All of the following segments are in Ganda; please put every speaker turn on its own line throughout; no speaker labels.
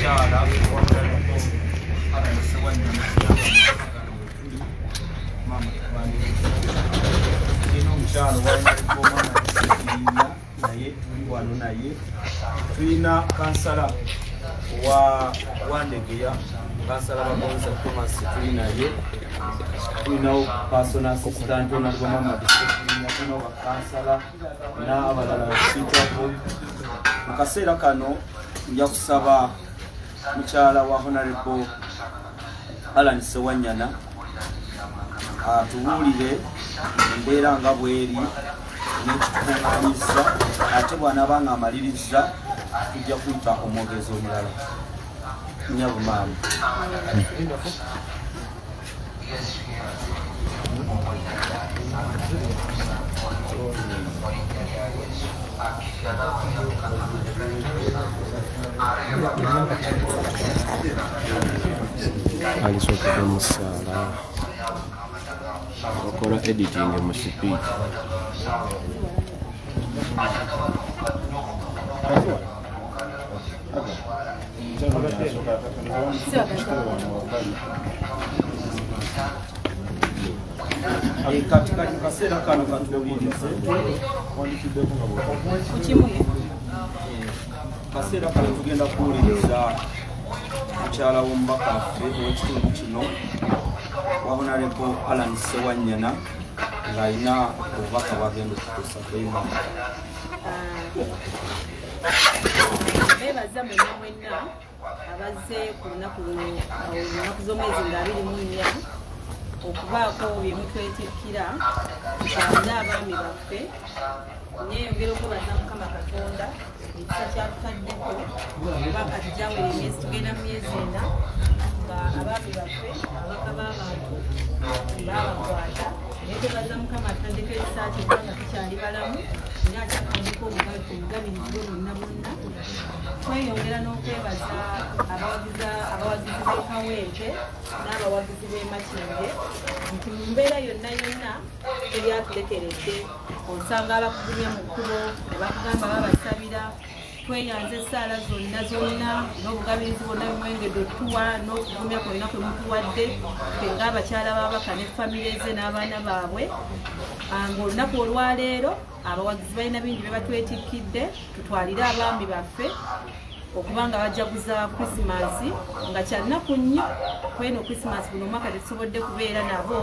omukyala tulina omukyala owalimu naye tuli wano naye tulina kansala wa Wandegeya kansala bagonza Thomas tuli naye tulinawo personal assistant onalwa Mama Ssegirinya tulinawo bakansala n'abalala basitwako mu kaseera kano nja kusaba mukyala wa Honorable Alan Ssewanyana atubuulire embeera nga bweri n'ekitukuŋŋaanyizza ate bw'anaaba nga amaliriza tujja kuyita omwogezi omulala nyabumaama.
Alisooka omusaala bakola editing mu speed.
Katika kaseera kano katuwulirize kaseera kano tugenda kuwuliriza mukyala w'omubaka waffe ow'ekitundu kino wa Honorable Alan Ssewanyana ng'alina obubaka bwagenda okutuusa kwema.
Bebaza mwenna abazze ku lunaku z'omwezi nga 24 okubaako byemutwetikkira kyalina abaami baffe neyongera okwebaza Mukama Katonda ekisa kyatutaddeko kuba kati gyawera emyezi tugenda mu myezi 4 nga abaami baffe abaka b'abantu babakwata naye twebaza Mukama atandika ekisaati kubanga tukyali balamu era akyatandika obugabirizi bwonna bwonna. Tweyongera n'okwebaza abawagizi b'ekawempe n'abawagizi b'e Makindye nti mu mbeera yonna ebyatulekeredde osanga abakugumya mu kkubo ne bakugamba babasabira tweyanze essaala zonna n'obugabirizi bwonna bimwengedde otuwa n'okugumya kwonna kwe mutuwadde ffe ng'abakyala b'ababaka ne famire ze n'abaana baabwe. Ng'olunaku olwaleero abawagizi balina bingi bye batwetikkidde tutwalire abaami baffe okuba nga bajaguza Krisimansi nga kyalunaku nnyo kweno Krisimansi guno omwaka tetusobodde kubeera nabo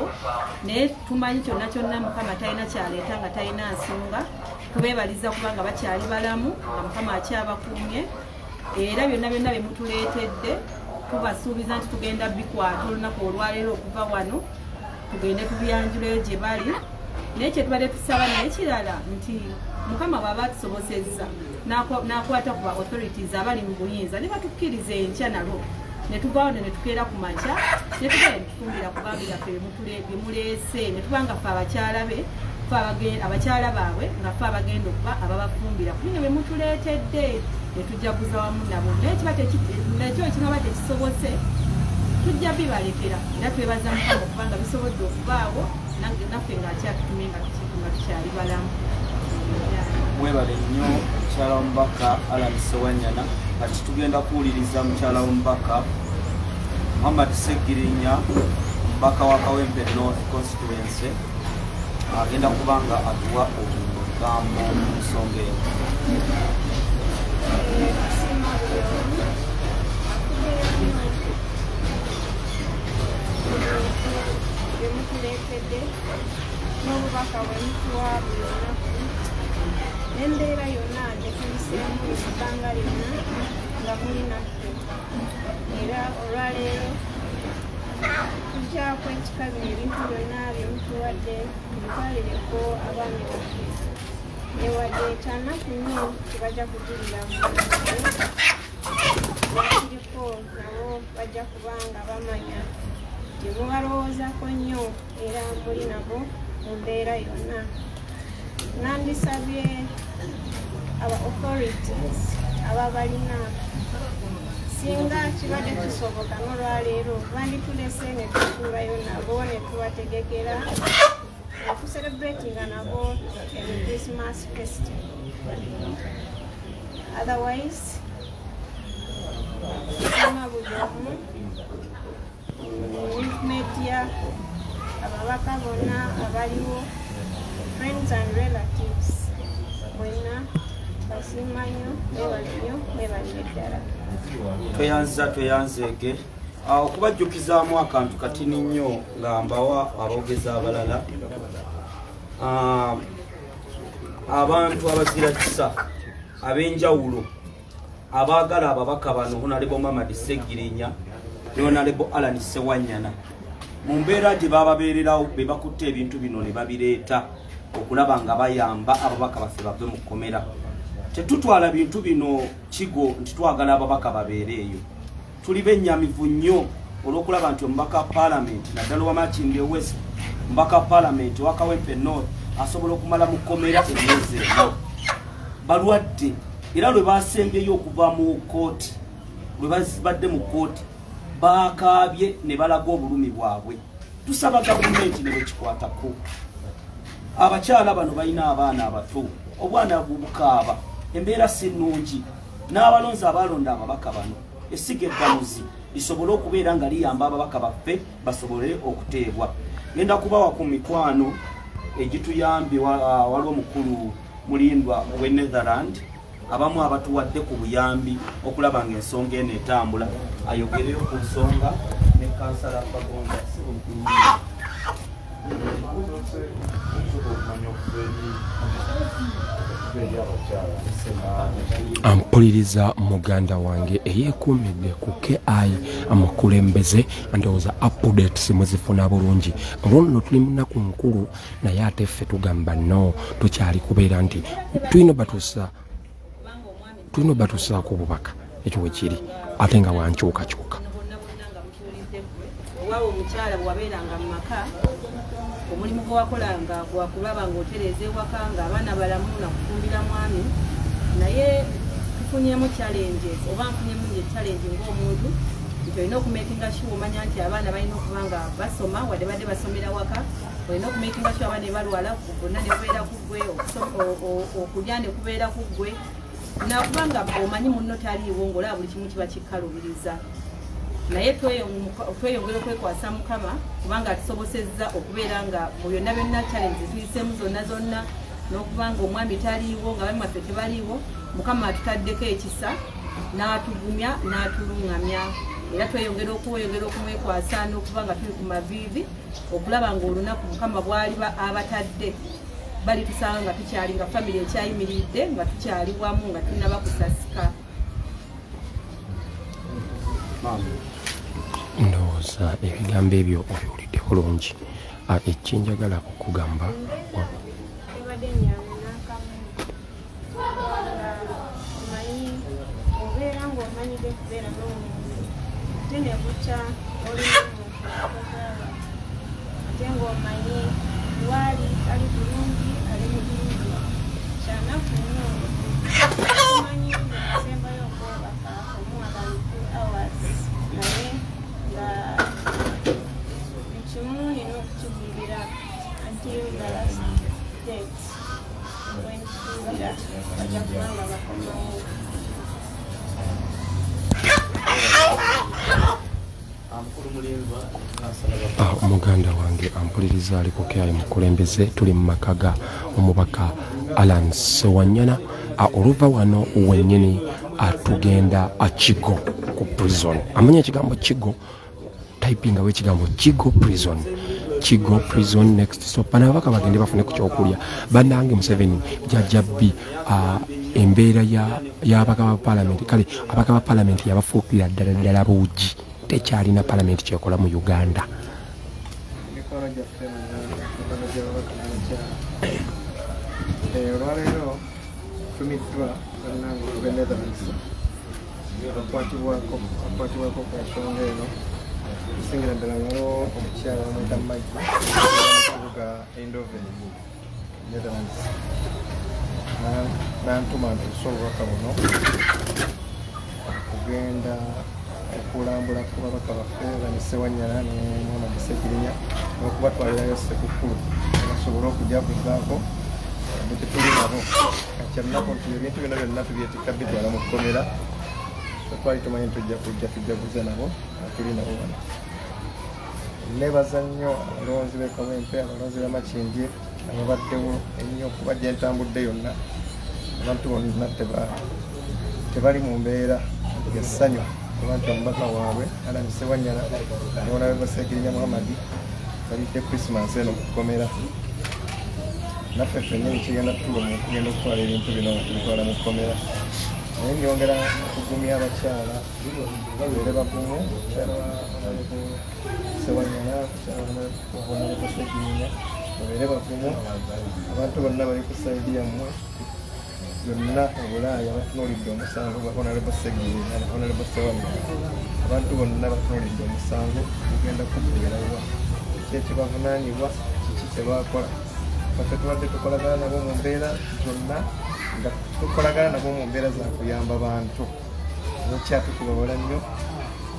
naye tumanyi kyonna kyonna Mukama talina kyaleeta nga talina nsonga. Tubeebaliza kuba nga bakyali balamu nga Mukama akyabakuumye era byonna bye mutuleetedde tubasuubiza nti tugenda bikwata olunaku olwaleero okuva wano tugende tubiyanjuleyo gye bali. Naye kyetubadde tusaba naye kirala nti Mukama bw'aba atusobozezza n'akwata ku ba authorities abali mu buyinza ne batukkiriza enkya nalo ne tuvaawo ne tukeera ku makya ne tugenda ne tufumbira ku baami baffe bye muleese ne tuba nga ffe abakyala be abakyala baabwe nga ffe abagenda okuba ababafumbira ku bino bye mutuleetedde ne tujaguza wamu nabo. Naye nakyo ekibaba tekisobose tujja bibalekera era twebaza Mukama okubanga bisobodde okubaawo naffe ng'akyatutumye nga tukyali balamu.
Mwebale nnyo mukyala w'omubaka Alan Ssewanyana. Kati tugenda kuwuliriza mukyala w'omubaka Muhammad Ssegirinya omubaka wa Kawempe North Constituency agenda kuba nga atuwa obugambo mu nsonga eyo.
Bemutuleetedde n'obubaka bwe mutuwa buli lunaku n'embeera yonna gyetuyiseemu ebbanga lyonna nga muli naffe era olwaleero tujja kwekikabira ebintu byonna bye mutuwadde tubitwalireko abaami baffe newadde kyanaku nnyo tebajja kujulira kiriko nabo bajja kubanga bamanya temubalowoozaako nnyo era muli nabo mu mbeera yonna. Nandisabye aba authorities ababalina singa kibadde kisoboka n'olwaleero banditulese ne tutuulayo nabo ne tubategekera okucelebratinga nabo Christmas festival. Otherwise media ababaka bonna abaliwo friends and relatives bonna basimanyo bebalinyo bebalidala
tweyanzeege okubajjukizaamu akantu katini nnyo nga mbawa aboogezi abalala abantu abazira kisa ab'enjawulo abaagala ababaka bano Honorable Mamadi Ssegirinya ne Honorable Alan Ssewanyana mu mbeera gye bababeererawo be bakutte ebintu bino ne babireeta okulaba nga bayamba ababaka baffe bave mu KOMERA. Tetutwala bintu bino kigo nti twagala ababaka babeereeyo. Tuli bennyamivu nnyo olw'okulaba nti omubaka wa Parliament naddala Owamachinde West, omubaka wa Parliament wa Kawempe North asobola okumala mu KOMERA emyezi eno. Balwadde era lwe basembyeyo okuva mu kooti, lwe bazibadde mu kooti baakaabye ne balaga obulumi bwabwe. Tusaba gavumenti ne bekikwatako. Abakyala bano balina abaana abato, obwana bubukaaba, embeera si nnungi, n'abalonzi abalonda ababaka bano essiga eddamuzi lisobole okubeera nga liyamba ababaka baffe basobole okuteebwa. Ngenda kubawa ku mikwano egituyambye waliwo omukulu mulindwa we Netherland abamu abatuwadde ku buyambi okulaba nga ensonga eno etambula, ayogereyo ku nsonga ne kansala Bagonza.
Ampuliriza muganda wange eyeekuumidde ku KI amukulembeze ndowooza updates muzifuna bulungi. Olwo tuli mu nnaku nkulu naye ate ffe tugamba no tukyali kubeera nti tulina batuusaako obubaka ekyo we kiri ate nga wankyukakyuka.
Owawe omukyala bwabeeranga mu maka omulimu gwe wakolanga gwakulaba ng'otereeza ewaka ng'abaana balamu nakufumbira mwami, naye tufunyemu challenges oba nfunyemu challenge ng'omuntu nti olina okumakinga sure omanya nti abaana balina okuba nga basoma wadde badde basomera waka, olina okumakinga sure abaana balwala bonna ne kubeera ku ggwe, okulya ne kubeera ku ggwe, nakubanga omanyi munno taliiwo ng'olaba buli kimu kiba kikkalubiriza. Naye tweyongera okwekwasa Mukama kubanga atusobosezza okubeera nga mu byonna byonna challenge tuyiseemu zonna n'okuba nga omwami taliiwo nga bali mwaffe tebaliiwo, Mukama atutaddeko ekisa n'atugumya n'atuluŋŋamya. Era tweyongera okumwekwasa n'okuba nga tuli ku maviivi okulaba ng'olunaku Mukama bwali abatadde bali tusanga nga tukyali nga family ekyayimiridde nga tukyali wamu nga tunaba kusasika.
Ndowooza ebigambo ebyo obiwulidde bulungi. Ekinjagala okugamba
ebadde nyamunakamu omanyi obeera ng'omanyidde kubeera n'omuntu ate ne bukya olimu ate ng'omanyi lwali ali bulungi ali mu bulungi kyanaku nnyo omanyi asembayo okwebaka omuwala 2 hours naye nga ekimu nina okukibulira until the last date when tuwira bajja kubanga bakomawo.
Muganda wange ampuliriza ali ku KI mukulembeze tuli mu maka ga omubaka Alan Ssewanyana. Oluva wano wennyini atugenda Kigo ku prison. Amanya ekigambo Kigo, typing awe ekigambo Kigo prison. Kigo prison next stop. Bano ababaka bagende bafune ku kyokulya. Bannange Museveni jajjabbi embeera y'ababaka ba Parliament. Kale ababaka ba Parliament yabafuukira ddala buugi. Tekyalina Parliament kyekola mu Uganda.
Olwaleero tumiddwa bannange okuva Netherlands akwatibwako ku nsonga eno okusingira ddala waliwo omukyala omweta Mike mukabuga Eindhoven Netherlands nantuma nti tusobola obubaka buno okugenda okulambula ku babaka baffe Alan Ssewanyana ne Mamadi Ssegirinya n'okubatwalirayo Ssekukkulu basobole okujaguzaako tetuli nabo kakyamnako nti ebintu byonna byonna tubyetikka bitwala mu KOMERA twali tumanyi tujja kujaguza nabo tuli nabo wano. Nebaza nnyo abalonzi b'e Kawempe, abalonzi b'Amakindye ababaddewo ennyo kuba gye ntambudde yonna. Abantu bonna tebali mu mbeera ya ssanyu kuba nti omubaka waabwe Alan Ssewanyana ne Honorable Ssegirinya balidde Christmas eno ku Komera. Naffe ffennyini kigenda tutuluma okugenda okutwala ebintu bino nga tubitwala mu Komera. Naye ndyongera okugumya abakyala babeere bagumu, omukyala wa Honorable Ssewanyana, omukyala wa Honorable Ssegirinya babeere bagumu. Abantu bonna bali ku sayidi yammwe yonna obulaaya batunuulidde omusango gwa Honorable Ssegirinya ne Honorable Ssewanyana. Abantu bonna batunuulidde omusango gugenda kuggweerawa. Kiki ekibavunaanibwa, kiki kye baakola. Faffe tubadde tukolagana nabo mu mbeera zonna nga tukolagana nabo mu mbeera za kuyamba bantu. Nekyatukubabola nnyo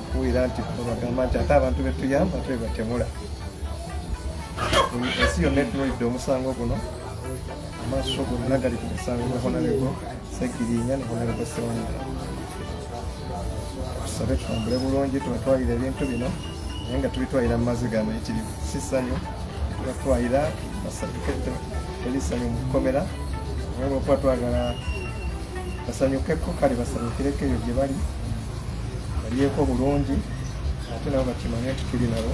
okuwulira nti bagamba nti ate abantu be tuyamba tube batemula. Ensi yonna etunuulidde omusango guno, amaaso gonna gali ku musango gwa Honorable Ssegirinya ne Honorable Ssewanyana. Tusabe tutambule bulungi, tubatwalira ebintu bino naye nga tubitwalira mu maziga amayitirivu. Si ssanyu tubatwalira basanyuke teri ssanyu mu Komera. Naye bwekuba twagala basanyukeko kale basanyukireko eyo gye bali balyeko bulungi ate nabo bakimanye nti tuli nabo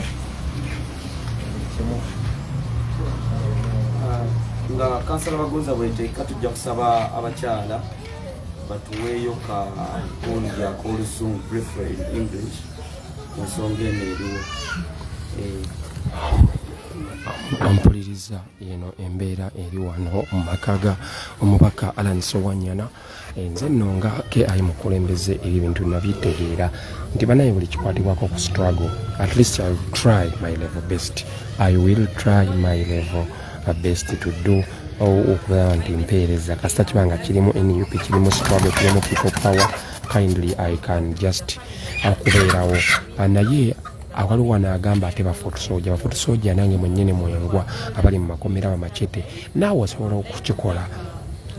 buli kimu.
Nga kansala Bagonza bweteeka tujja kusaba abakyala batuweeyo ka kondi ak'Olusungu prefer in English ku nsonga eno eriwo.
Ampuliriza eno embeera eri wano mu maka ga omubaka Alan Ssewanyana. Nze nno nga KI mukulembeze ebintu nabitegeera nti banaye buli kikwatibwako ku struggle. At least I will try my level best. I will try my level best to do okubeera nti mpeereza kasita kibanga kirimu NUP, kirimu struggle, kirimu people power, kindly I can just okubeerawo. Naye awaliwo wano agamba ate bafotosoja nange mwennyini mwengwa abali mu makomera Bamachete naawe osobola okukikola.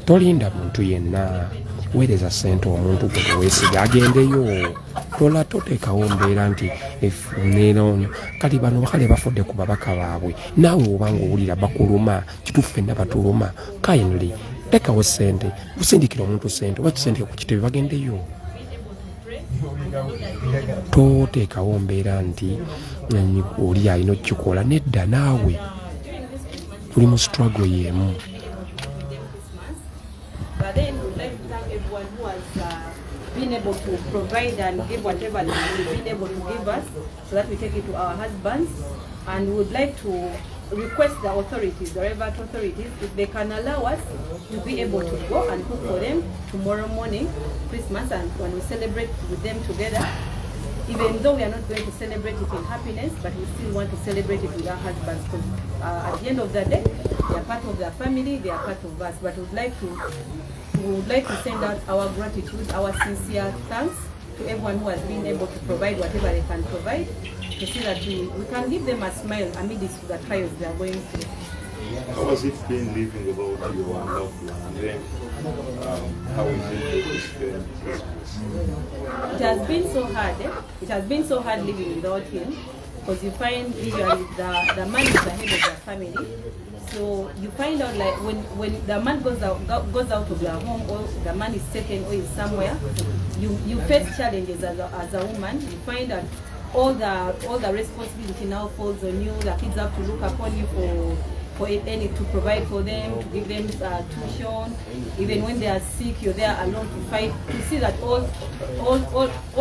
Tolinda muntu yenna, weereza ssente omuntu gwe weesiga agendeyo. Tola toteekawo mbeera nti neeronyo kati bano bakale bafudde ku babaka baabwe naawe obanga owulira bakuluma kituufu fenna batuluma. Kindly tekawo ssente, busindikira omuntu ssente oba kisindike ku kitebe bagendeyo. Toteekawo mbeera nti oli alina okukikola. Nedda, naawe tuli mu struggle y'emu.
But then we'd like to thank everyone who has been able to provide and give whatever they've been able to give us so that we take it to our husbands. And we would like to request the authorities, the relevant authorities, if they can allow us to be able to go and cook for them tomorrow morning, Christmas, and when we celebrate with them together. Even though we are not going to celebrate it in happiness, but we still want to celebrate it with our husbands, because at the end of the day, they are part of their family, they are part of us. But we would like to send out our gratitude, our sincere thanks to everyone who has been able to provide whatever they can provide, to see that we can give them a smile amidst the trials they are going through.
How has it been living about your loved one, and then how is it to spend Christmas?
It has been so hard. It has been so hard living without him, because you find usually the man is the head of the family. So you find out like when the man goes out of your home, or the man is taken or is somewhere, you face challenges as a woman. You find that all the responsibility now falls on you. The kids have to look upon you for any to provide for them, to give them tuition. Even when they are sick, you're there alone to fight, to see that all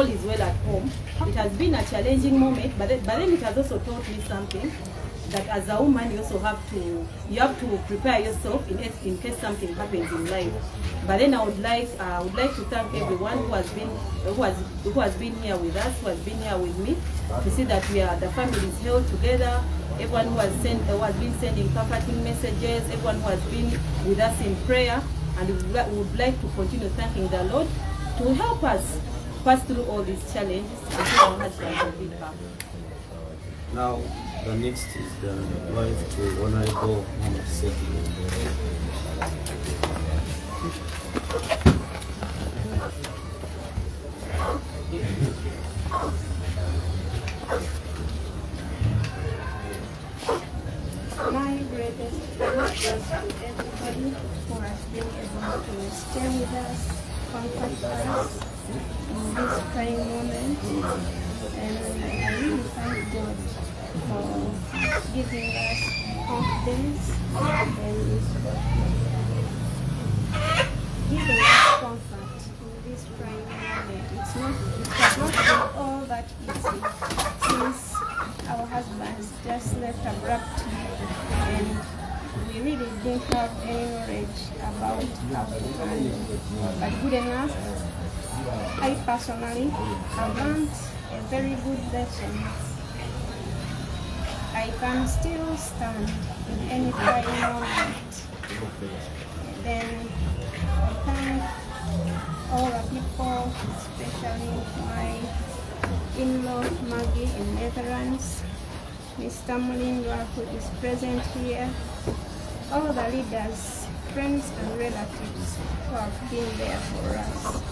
is well at home. It has been a challenging moment, but then it has also taught me something, that as a woman you also have to prepare yourself in case something happens in life. But then I would like to thank everyone who has been here with us, who has been here with me, to see that the family is held together. Everyone who has been sending comforting messages, everyone who has been with us in prayer, and we would like to continue thanking the Lord to help us pass through all these challenges until our husbands will be back.
Now, the next is the wife to Honorable Ssegirinya.
trying moment, and I really thank God for giving us confidence and giving us comfort in this trying moment. It has not been all that easy since our husbands just left abruptly, and we really didn't have any knowledge about how to handle. But good enough, I personally have learned a very good lesson. I can still stand in any trying moment. Then I thank all the people, especially my in-law Maggie in Netherlands, Mr. Mulindwa who is present here, all the leaders, friends and relatives who have been there for us.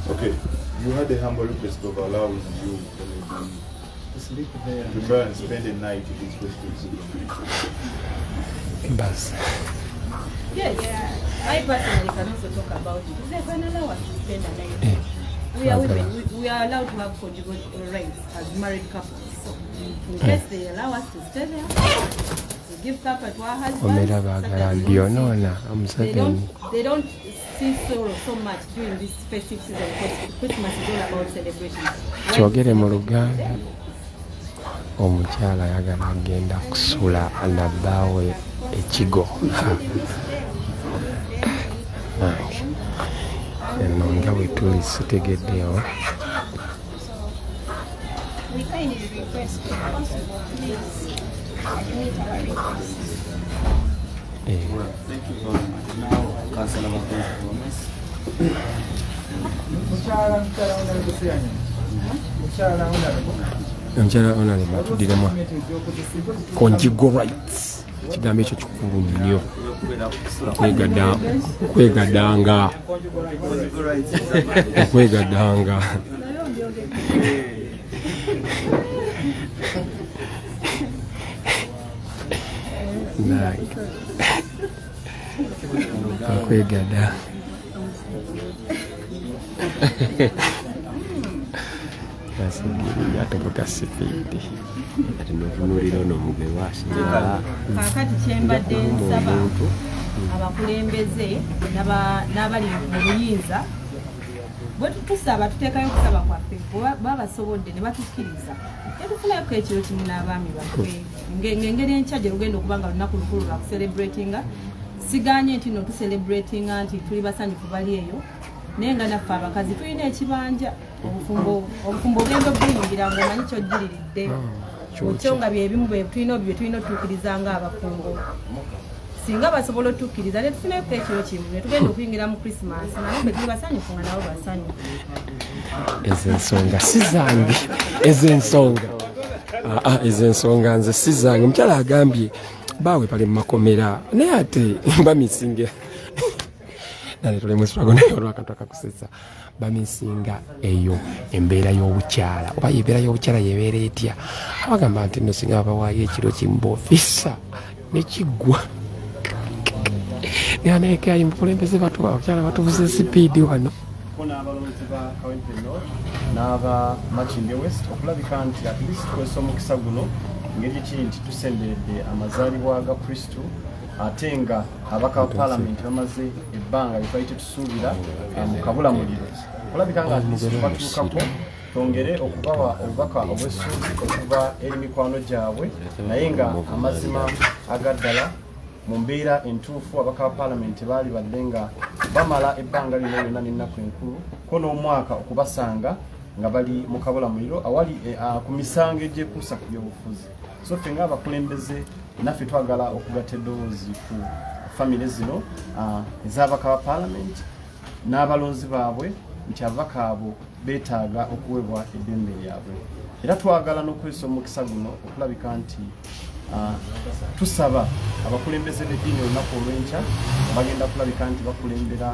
Okay, you had the humble request of allowing you
To sleep there.
to try and spend the night in this festival.
Bas.
Yes, I personally can also talk about it. There's an allowance to spend a night. We are allowed to have conjugal rights as married couples. So in case they allow us to stay there, we give comfort to our husbands.
KOMERA bagala byonna Museveni.
They don't see sorrow so much during this festive season because Christmas is all about celebration.
Kyogere mu Luganda. Omukyala ayagala agenda kusula nabbaawe ekigo. Eno nga bwe tuli sitegeddeyo.
We kindly request if possible, please admit our request.
Thank you very much. Now, Councillor Gomez.
Omukyala Honorable atuddiremu conjugal rights. Ekigambo ekyo kikulu nnyo. Okwegadanga. Okwegadanga. Okwegada. Ssegirinya atoboka sifidi. Ati novunulira ono mugwe wasinga.
Kaakati kyembadde nsaba abakulembeze n'abali mu buyinza bwe tutusaba tuteekayo okusaba kwaffe baba basobodde ne batukkiriza tetufunayoko ekiro kimu n'abaami baffe ng'engeri enkya gye lugenda okuba nga lunaku lukulu lwa kucelebratinga siganye nti no tucelebratinga nti tuli basanyufu bali eyo naye nga naffe abakazi tulina ekibanja obufumbo ogenda obuyingira ng'omanyi kyojjiriridde okyo nga byebimu tulina otutuukiriza ng'abafumbo singa basobola otukkiriza ne tufuneko ekiro kimu ne tugenda okuyingira mu Christmas naye ffe tuli basanyufu nga nabo basanyufu.
Ez'ensonga si zange. Ez'ensonga nze si zange. Omukyala agambye baawe pale mu makomera naye ate bamisinga nale tole muswago naye olw'akantu akakusetsa bamisinga eyo embeera y'obukyala oba embeera y'obukyala yebeera etya abagamba nti nno singa babawaayo ekiro kimu b'ofisa nekiggwa naye naye kyayi mukulembeze abakyala batuvuze sipiidi wano.
N'abalonzi ba Kawempe North n'aba Makindye West okulabika nti at least twesa omukisa guno ngeri ki nti tusemberedde amazaalibwa ga Kristo ate nga abaka ba Parliament bamaze ebbanga lye twali tetusuubira mu kabulamuliro okulabika nga batuukako twongere okubawa obubaka obw'essuubi okuva eri mikwano gyabwe naye nga amazima agaddala mu mbeera entuufu abaka ba Parliament baali badde nga bamala ebbanga lino lyonna n'ennaku enkulu ko n'omwaka okubasanga nga bali mu kabulamuliro awali ku misango egyekuusa ku byobufuzi. So ffe ng'abakulembeze naffe twagala okugatta eddoboozi ku famire zino ez'abaka ba Parliament n'abalonzi baabwe nti ababaka abo beetaaga okuweebwa eddembe lyabwe era twagala n'okwesa omukisa guno okulabika nti tusaba abakulembeze b'eddiini olunaku olw'enkya bagenda kulabika nti bakulembera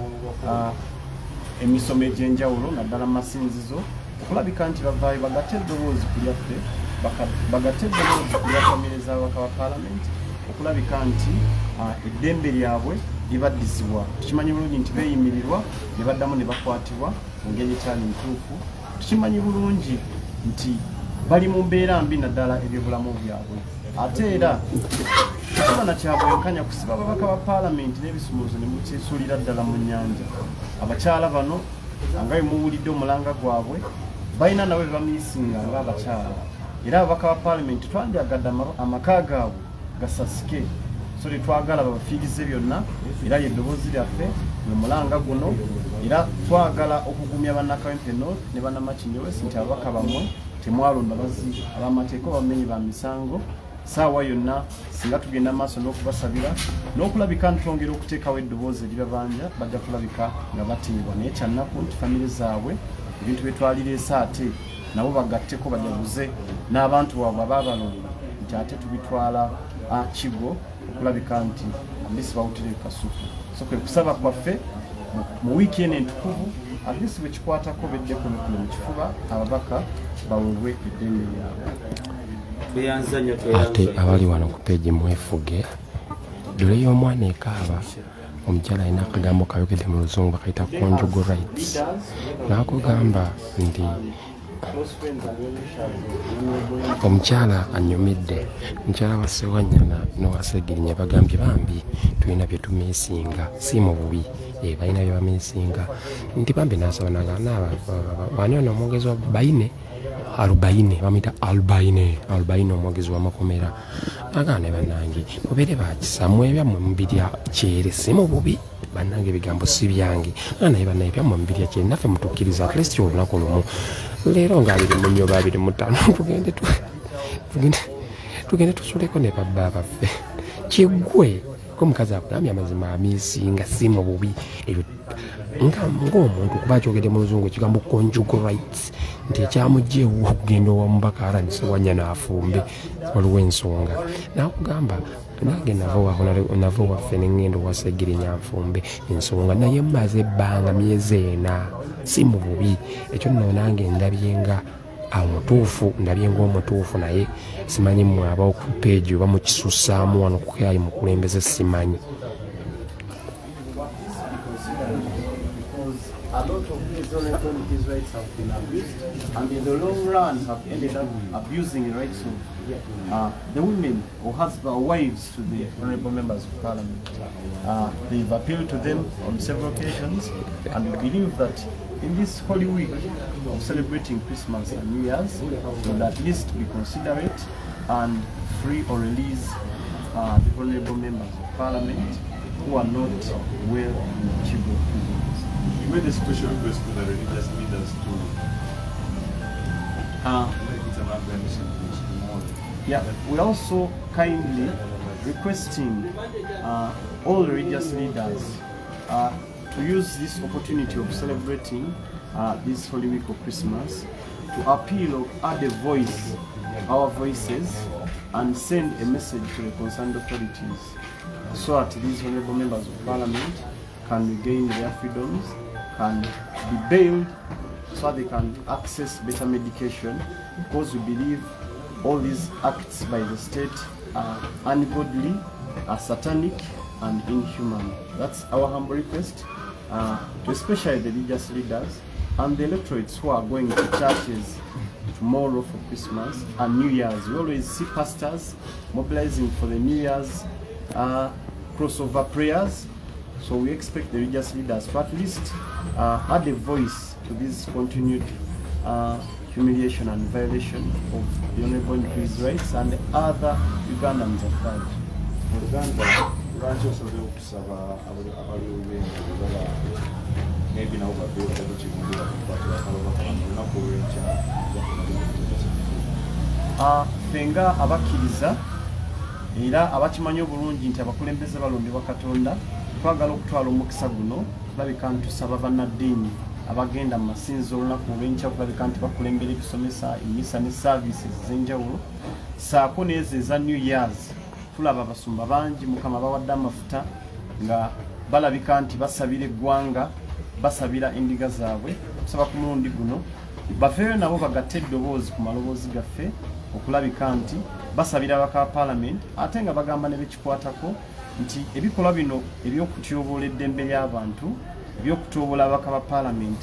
emisomo egy'enjawulo naddala mu masinzizo okulabika nti bavaayo bagatte eddoboozi ku lyaffe bagatte eddoboozi ku lya famire z'ababaka ba Parliament okulabika nti eddembe lyabwe libaddizibwa tukimanyi bulungi nti beeyimirirwa ne baddamu ne bakwatibwa mu ngeri ekyali ntuufu
tukimanyi bulungi nti bali mu mbeera mbi naddala ebyobulamu byabwe ate era ekibana kyabwenkanya kusiba ababaka ba paalamenti n'ebisumuluzo ne mukyesuulira ddala mu nnyanja abakyala bano nga bwe muwulidde omulanga gwabwe balina nabo be bamiisinga ng'abakyala era ababaka ba paalamenti twandyagadde amaka gaabwe gasasike so tetwagala babafiirize byonna era yeddoboozi lyaffe mu mulanga guno era twagala okugumya bannakawempe north ne bannamakingi west nti ababaka bamwe temwalonda bazzi ab'amateeka bamenyi ba misango saawa yonna singa tugenda maaso n'okubasabira n'okulabika ntwongera okuteekawo eddoboozi eribabanja bajja kulabika nga batiibwa naye kyannaku nti famire zaabwe ebintu byetwalireese ate nabo bagatteko bajaguze n'abantu waabwe abaabalonda nti ate tubitwala kigo okulabika nti alisi bawutire kasuku so kwe kusaba kwaffe mu wiiki eno entukuvu alisi bwe kikwatako beddeko mikulu mu kifuba ababaka baweebwe eddembe lyabwe
ate abali wano ku peegi mwefuge dole y'omwana ekaaba omukyala alina akagambo kayogedde mu luzungu bakayita conjugal rights n'akugamba nti omukyala anyumidde mukyala wa Ssewanyana n'owa Ssegirinya bagambye bambi tulina bye tumeesinga si mu bubi balina bye bameesinga nti bambi n'asaba naganaaba wani ono omwogezi wa alubaine bamuyita alubaine omwogezi wa makomera agane bannange mubeere bakisa mwebyammwe mubirya kyere si mu bubi bannange ebigambo si byange naye bannaye byammwe mubirya kyere naffe mutukkiriza at least olunaku lumu leero nga 2 2 tugende tusuleko ne babba baffe kiggwe ko mukazi akugambye amazima amiisinga si mu bubi ebyo ng'omuntu kuba akyogedde mu luzungu ekigambo conjugal rights nti ekyamugyewo okugenda owamubaka Alani Ssewanyana afumbe waliwo ensonga nakugamba nange nava waffe neŋŋenda owa Ssegirinya nfumbe ensonga naye mmaze ebbanga myezi 4 si mu bubi ekyo nno nange ndabyenga omutuufu naye simanyi mwaba ku peegi oba mukisussaamu wano kukayi mukulembeze simanyi.
A lot of these his rights have been abused, and in the long run have ended up abusing the rights of the women or husbands or wives to the honourable members of parliament. They've appealed to them on several occasions, and we believe that in this Holy Week of celebrating Christmas and New Year's, would at least be considerate and free or release the honourable members of parliament who are not well in Chibo prisons.
You made a special request to the religious leaders to make it an organization tomorrow.
Yeah, we're also kindly requesting all religious leaders to use this opportunity of celebrating this Holy Week of Christmas to appeal or add a voice, our voices, and send a message to the concerned authorities so that these honourable members of parliament can regain their freedoms, can be bailed so they can access better medication, because we believe all these acts by the state are ungodly, are satanic and inhuman. That's our humble request to especially the religious leaders and the electorates who are going to churches tomorrow for Christmas and New Year's. We always see pastors mobilizing for the New Year's crossover prayers. So we expect the religious leaders to at least add a voice to this continued humiliation and violation of the honourable increased rights and other Ugandans at large. Fenga abakkiriza era abakimanyi obulungi nti abakulembeze balondebwa Katonda, twagala okutwala omukisa guno kulabika ntusaba bannaddiini abagenda mu masinzi olunaku olw'enkya kulabika nti bakulembera ebisomesa emisa ne services ez'enjawulo, saako n'ezo eza New Year's. Tulaba abasumba bangi Mukama bawadde amafuta nga balabika nti basabira eggwanga, basabira endiga zaabwe. Kusaba ku mulundi guno bafeeyo nabo bagatte eddoboozi ku maloboozi gaffe okulabika nti basabira abaka parliament ate nga bagamba ne bekikwatako nti ebikolwa bino eby'okutyoboola eddembe ly'abantu, eby'okutoobola abaka ba parliament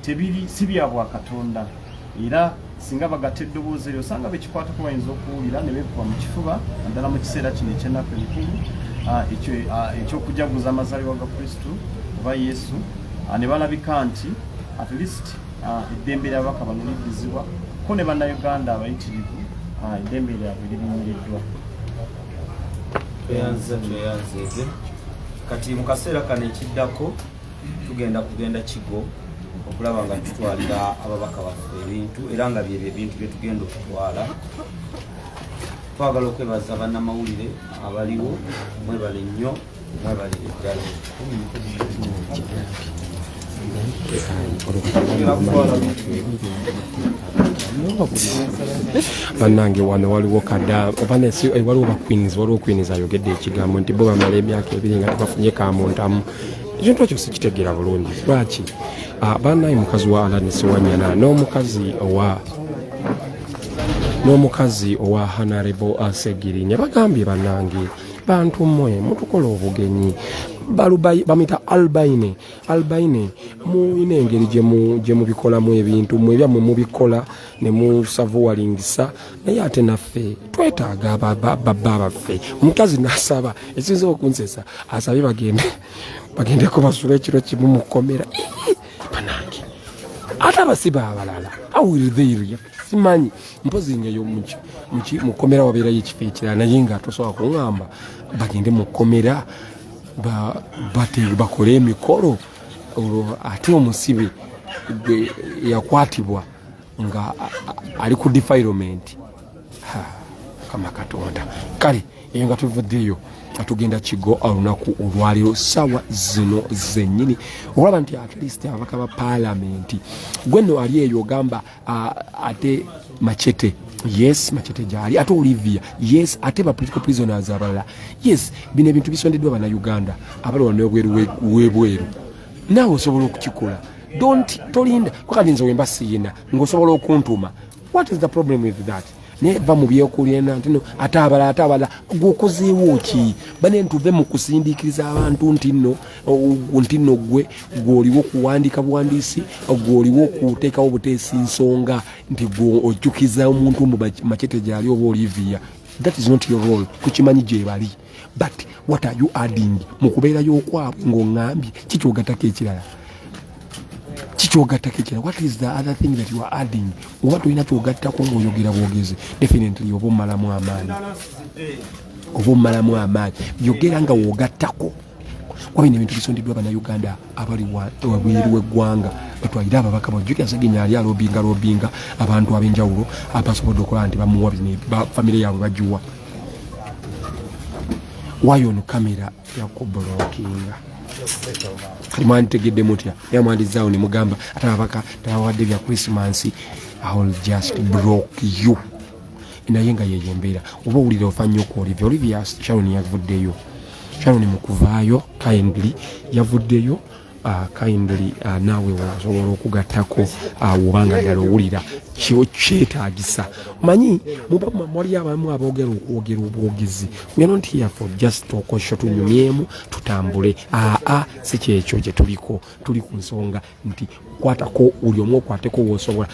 tebiri si bya Bwakatonda era singa bagatedde eddoboozi eryo osanga bekikwatako bayinza okuwulira ne bekuba mu kifuba naddala mu kiseera kino eky'ennaku enkulu ekyokujaguza amazaalibwa ga Kristo oba Yesu ne balabika nti at least eddembe ly'ababaka bano liddizibwa ko ne bannayuganda abayitirivu eddembe lyabwe lirinyiriddwa.
tweyanze kati mu kaseera kano ekiddako kugenda Kigo okulaba nga tutwalira ababaka baffe ebintu era nga byebyo ebintu bye tugenda okutwala. Twagala okwebaza bannamawulire abaliwo, mwebale nnyo, mwebalire ddala.
Bannange wano waliwo kadda waliwo waliwo Queens ayogedde ekigambo nti bo bamala emyaka 2 nga tebafunye kamuntamu. Ekintu ekyo sikitegeera bulungi. Lwaki bannaye mukazi wa Alani Sewanyana n'omukazi owa Honorable Ssegirinya bagambye bannange bantu mmwe mutukola obugenyi bamita albaine muyina engeri gye mubikolamu ebintu mwebyamwe mubikola ne musavuwalingisa naye ate naffe twetaaga babba baffe. Omukazi n'asaba ekisinza okunsesa asabye bagendeko basula ekiro kimu mu KOMERA. Banange ate abasiba abalala awulirireirya simanyi mpozi ngeyo mu KOMERA wabeerayo ekifo ekirala naye nga tosobola kuŋŋamba bagende mu KOMERA bakole emikolo ate omusibe yakwatibwa nga ali ku defilement. Kama Katonda kale eyo nga tuvuddeyo atugenda Kigo olunaku olwaliro sawa zino zennyini olaba nti at least ababaka ba parliament gwenno ali eyo gamba ate Machete. Yes, Machete jali ate Olivia. Yes, ate ba political prisoners abalala. Yes, bino ebintu bisondeddwa bana Uganda abali wano webweru nawe osobola okukikola. Tolinda kwakadinza wemba siyina ngosobola okuntuma. What is the problem with that? Ne va mu byekulina ntino atabala gwokozeewo ki bane ntuve mu kusindikiriza abantu ntino gwe gwoliwo kuwandika buwandiisi gwoliwo kuteekawo buteesi nsonga nti ojjukiza omuntu mu Machete gyali oba Olivia. That is not your role. Kukimanyi gye bali. But what are you adding mu kubeerayo okwabwe ng'oŋŋambye kikyogattako ekirala? What is the other thing that you are adding? What we not to get definitely obo malamu amani yogeranga wogatako kwa bino bintu bisondedwa bana Uganda abali wabwiru w'eggwanga batwalira ababaka bajjuka Ssegirinya ali alobinga abantu ab'enjawulo abasobodde okola nti bamuwa family yaabwe bajuwa wayo ono kamera yakobolokinga Kalimani tegedde mutya yamwandizawo ne mugamba atabaka tawadde bya Christmas I will just broke you naye nga yeyembeera oba owulira ofannyo ku Olivia Sharon yavuddeyo Sharon mukuvaayo kindly yavuddeyo kindly naawe wasobola okugattako wobanga ddala owulira kyetaagisa manyi mwali abamu aboogera okwogera obwogezi. We are not here for just okosho tunyumyemu tutambule si kyekyo gye tuliko tuli ku nsonga nti kwatako buli omu okwateko woosobola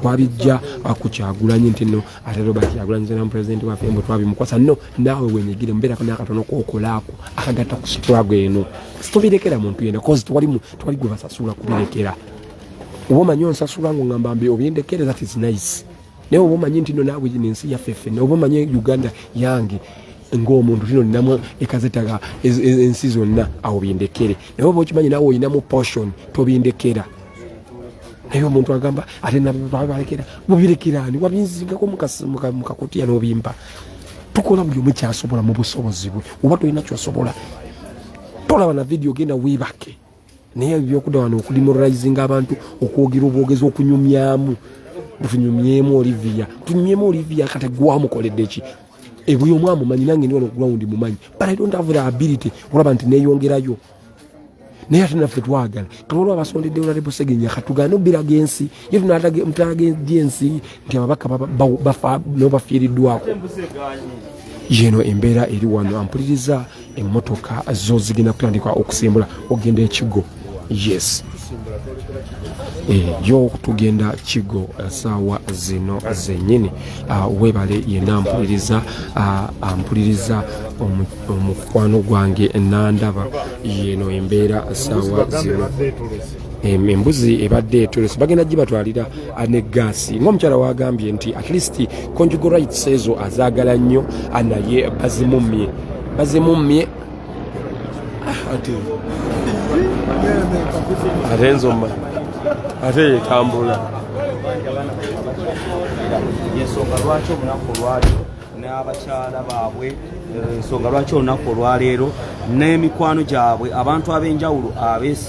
twabijja ku Kyagulanyi nti no ate Robert Kyagulanyi na pulezidenti waffe mbu twabimukwasa no naawe wenyigire mbeerako n'akatono kookolaako akagatta ku struggle eno situbirekera muntu yena cause twali gwe basasula kubirekera oba omanyi onsasula ng'oŋŋamba mbi obindekere that is nice naye oba omanyi nti no naawe n'ensi yaffe ffenna oba omanyi Uganda yange ng'omuntu tino ninamu ekazetaga ensi zonna awo bindekere naye oba okimanyi naawe olinamu portion tobindekera naye omuntu agamba ate nabalekera bubirekeraani wabinzingako mu kakutiya n'obimpa tukola buli omu kyasobola mu busobozi bwe oba tolina kyosobola tolaba na video genda weebake naye ebyokudda wano okudemoralizinga abantu okwogera obwogezi okunyumyamu tunyumyemu Olivia kate gwamukoledde ki buli omu amumanyi nange ndi wano ground mumanyi but I don't have the ability olaba nti neeyongerayo naye ate naffe twagala tulwa abasondedde Honorable Ssegirinya katugana obiraga ensi ye tunatalaga ensi nti ababaka bafa n'obafiiriddwako yeno embeera eri wano ampuliriza emmotoka zo zigenda kutandika okusimbula ogenda Kigo. Yes yo tugenda kigo sawa zino zenyini webale yena ampuliriza omukwano gwange nandaba yeno embeera sawa zino embuzi ebadde etolese bagenda gibatwalira ne gaasi ng'omukyala wagambye nti at least conjugal rights ezo azaagala nnyo naye bazimumye ate enzoma ate yetambula
yensonga lwaki olunaku olwaleero n'abakyala baabwe ensonga lwaki olunaku olwaleero n'emikwano gyabwe abantu ab'enjawulo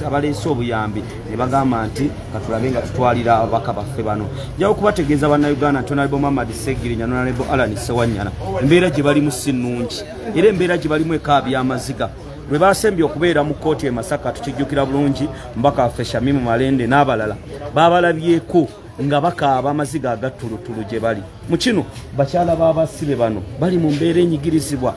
abaleese obuyambi ne bagamba nti katulabe nga tutwalira ababaka baffe bano njawo kubategeeza bannayuganda nti Honorable Muhammad Ssegirinya Honorable Alan Ssewanyana embeera gye balimu si nnungi era embeera gye balimu Akabye Amaziga lwe basembye okubeera mu kkooti e Masaka tukijjukira bulungi mbaka waffe Shamimu Malende n'abalala babalabyeko nga bakaaba amaziga agatulutulu gye bali mu kino bakyala b'abasibe bano bali mu mbeera enyigirizibwa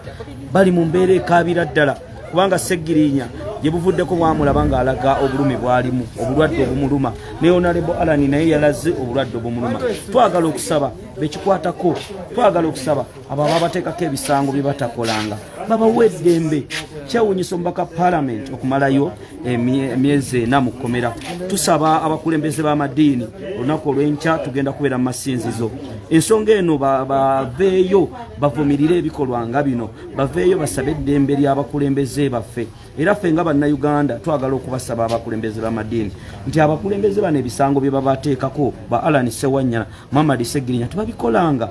bali mu mbeera ekaabira ddala kubanga Ssegirinya gye buvuddeko bwamulaba ng'alaga obulumi bwalimu obulwadde obumuluma ne Honorable Alan naye yalaze obulwadde obumuluma twagala okusaba bekikwatako twagala okusaba abo ababateekako ebisango bye batakolanga babawa eddembe kyewuunyisa omubaka Parliament okumalayo emyezi 4 mu KOMERA tusaba abakulembeze b'amadiini olunaku olw'enkya tugenda kubeera mu masinzizo ensonga eno baveeyo bavumirire ebikolwa nga bino baveeyo basabe eddembe ly'abakulembeze baffe era ffe nga bannayuganda twagala okubasaba abakulembeze b'amadiini nti abakulembeze bano ebisango bye babateekako ba Alan Ssewanyana Muhammad Ssegirinya tubabikolanga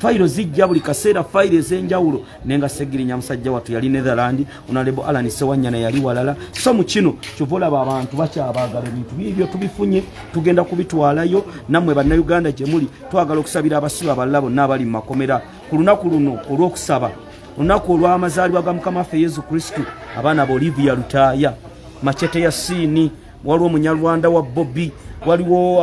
fayiro zijja buli kaseera fayiro ez'enjawulo nenga Ssegirinya musajja wattu yali Netherland Honorable Alan Ssewanyana yali walala so mu kino kyuvolaba abantu bakyabaagala ebintu bibyo tubifunye tugenda kubitwalayo nammwe bannayuganda gye muli twagala okusabira abasibe abalala bonna abali mu makomera ku lunaku luno olw'okusaba lunaku olw'amazaalibwa ga Mukama waffe Yesu Kristo abaana ba Olivia Lutaaya Machete ya Siini waliwo Munyarwanda wa Bobi waliwo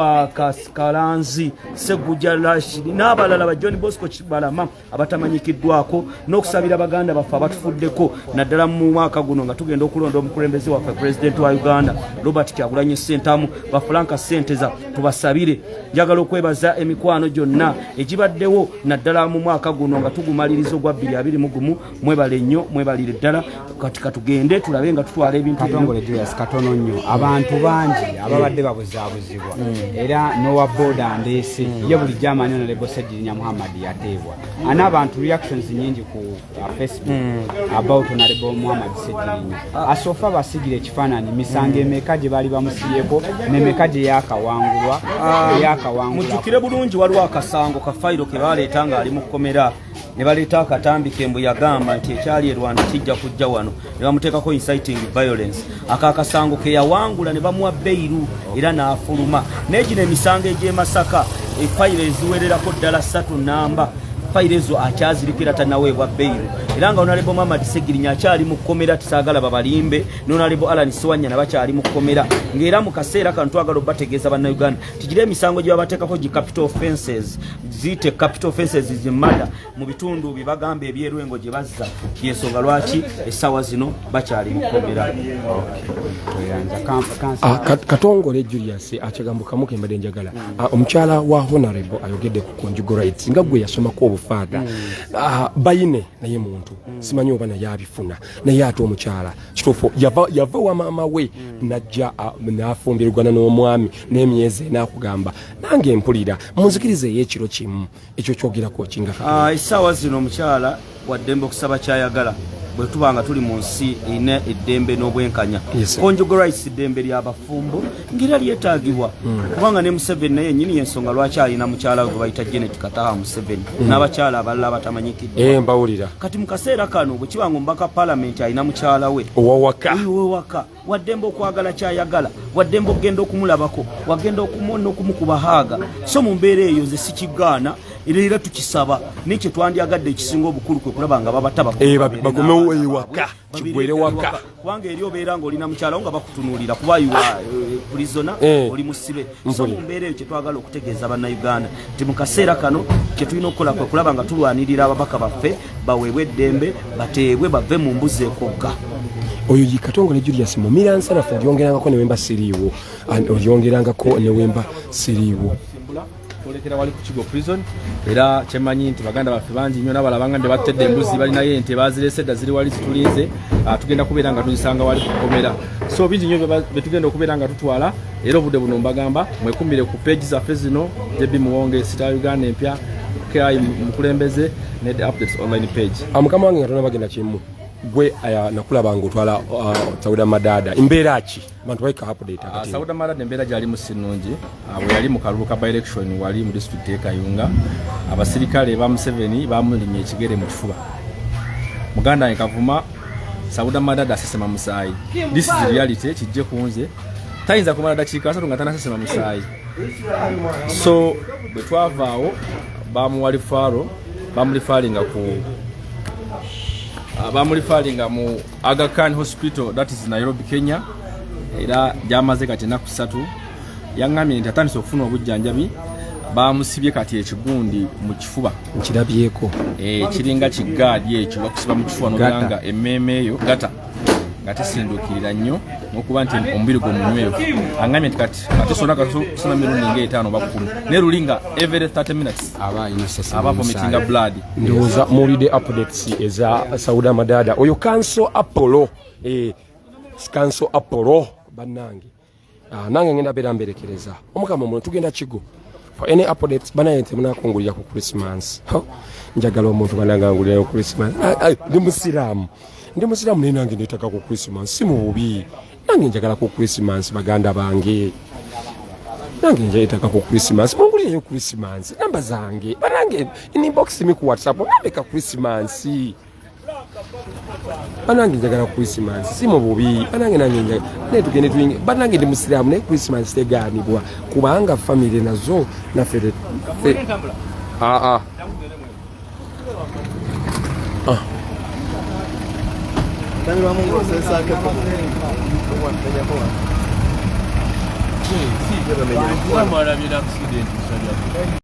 Kalanzi Seguja Rashid n'abalala ba John Bosco Kibalama abatamanyikiddwako n'okusabira baganda baffe abatufuddeko naddala mu mwaka guno nga tugenda okulonda omukulembeze waffe President wa Uganda Robert Kyagulanyi Ssentamu ba Franka Ssenteza tubasabire njagala okwebaza emikwano gyonna egibaddewo naddala mu mwaka guno nga tugumaliriza ogwa 2021 mwebale nnyo mwebalire ddala katika tugende tulabe nga tutwala ebintu
katongole Julius katono nnyo abantu bangi ababadde babuzaabuzi era nowa boda ndese ye buli jamani Honorable Ssegirinya Muhammad yateebwa ana abantu reactions nyingi ku Facebook about Honorable Muhammad Ssegirinya asofa basigire ekifaananyi misango emeka gye bali bamusiyeko nemeka gye yakawangulwa mujjukire bulungi waliwo akasango ka fayiro ke baleeta nga ali mu KOMERA ne baleeta akatambi kembu yagamba nti ekyali Rwanda kijja kujja wano ne bamuteekako inciting violence akasango ke yawangula ne bamuwa beiru era n'afuluma n'egino emisango egy'e Masaka efayiro eziwererako ddala 3 namba fayiro ezo akyazirikira tannaweebwa beiru era nga Honorable Muhammad Ssegirinya akyali mu KOMERA tisaagala babalimbe Honorable Alan Ssewanyana bakyali mu KOMERA ng'era mu kaseera kano twagala obategeeza bannayuganda tigira emisango gye babateekako gi capital offences ziyite capital offences zimada mu bitundu bye bagamba ebyerwengo gye bazza yensonga lwaki essaawa zino bakyali mu KOMERA
katongole Julius akyagambo kamu ke mbadde njagala omukyala wa Honorable ayogedde ku conjugal rights nga gwe yasomako obufaada bayine naye muntu simanyi oba naye abifuna naye ate omukyala kituufu yava wa maama we najja n'afumbirugana n'omwami n'emyezi n'akugamba nange mpulira munzikirize ekiro kimu ekyo kyogerako kinga
essaawa zino omukyala waddembe okusaba kyayagala bwe tubanga tuli mu nsi ine eddembe n'obwenkanya conjugal rights eddembe ly'abafumbo ng'era lyetaagibwa kubanga ne Museveni naye nnyini y'ensonga lwaki alina mukyala we gwe bayita Janet Kataha Museveni n'abakyala abalala abatamanyikidde
mbawulira
kati mu kaseera kano bwe kibanga omubaka Parliament alina mukyala we
owawaka
waddembe okwagala kyayagala waddembe okugenda okumulabako wagenda okumwonna okumukuba haaga so mu mbeera eyo nze sikigaana era tukisaba n'ekyo twandyagadde ekisinga obukulu kwe kulaba nga babataba
bakomewo ewaka kigwere waka
kubanga eri obeera ng'olina mukyala nga bakutunuulira kuba yiwa prizona oli musibe so mu mbeera eyo kyetwagala okutegeeza bannayuganda nti mu kaseera kano kyetulina okukola kwe kulaba nga tulwanirira ababaka baffe baweebwe eddembe bateebwe bave mu mbuzi ekogga.
Oyo Katongole Julius Mumira nsanafu olyongerangako ne wemba siriiwo olyongerangako ne wemba siriiwo
olekera wali ku Kigo prison era kyemanyi nti baganda baffe bangi nnyo n'abalabanga nti battedde embuzi balinayo ente bazirese dda ziri wali zitulinze tugenda kubeera nga tuzisanga wali ku Komera so bingi nnyo bye tugenda okubeera nga tutwala era obudde buno mbagamba mwekumire ku page zaffe zino JB Muwonge Sita Uganda empya KI Mukulembeze ne the updates online page.
Mukama wange nga tona bagenda kimu gwe nakulaba ng'otwala Sauda Madada embeera ki bantu bayika update akati
Sauda Madada embeera gyali musinungi we yali mu kalulu ka by-election wali mu district e Kayunga abasirikale ba MUSEVENI bamulinnya ekigere mu kifuba muganda nkavuma Sauda Madada asesema musaayi this is the reality kijje kunze tayinza kumala dakiika 3 nga tanasesema musaayi so bwe twavaawo bamuwalifaro bamulifalinga ku bamulifalinga mu Aga Khan Hospital that is Nairobi Kenya era gyamaze kati ennaku 3 yaŋŋamye nti atandise okufuna obujjanjabi bamusibye kati ekigundi mu kifuba
nkirabyeko
kiringa kigaadi ekyo bakusiba mu kifuba nobanga emmeeme eyo gata nga tesindukirira nnyo n'okuba nti omubiri gwo munywevu aŋŋamye nti kati sona mirundi nga 5 oba 10 ne rulinga every 30 minutes aba vomitinga blood.
Ndowooza muwulidde updates eza Sauda Madada oyo Council Apollo Council Apollo bannange nange ngenda beera mberekereza omukama muno tugenda Kigo for any updates banaye nti munakungulira ku Christmas njagala omuntu banangangulira ku Christmas ndi musiraamu naye nange neetaka ku Christmas si mu bubi nange njagala ku Christmas baganda bange nange njaitaka ku Christmas mungulireyo Christmas namba zange banange inbox mi ku WhatsApp nambeka Christmas banange njagala ku Christmas si mu bubi banange nange njagala ne tugende tuyinge banange ndi musiraamu ne Christmas teganibwa kubanga family nazo na fere
Tani wa Mungu sasa kwa
Sí, sí, pero me llamó. Vamos a la vida accidente.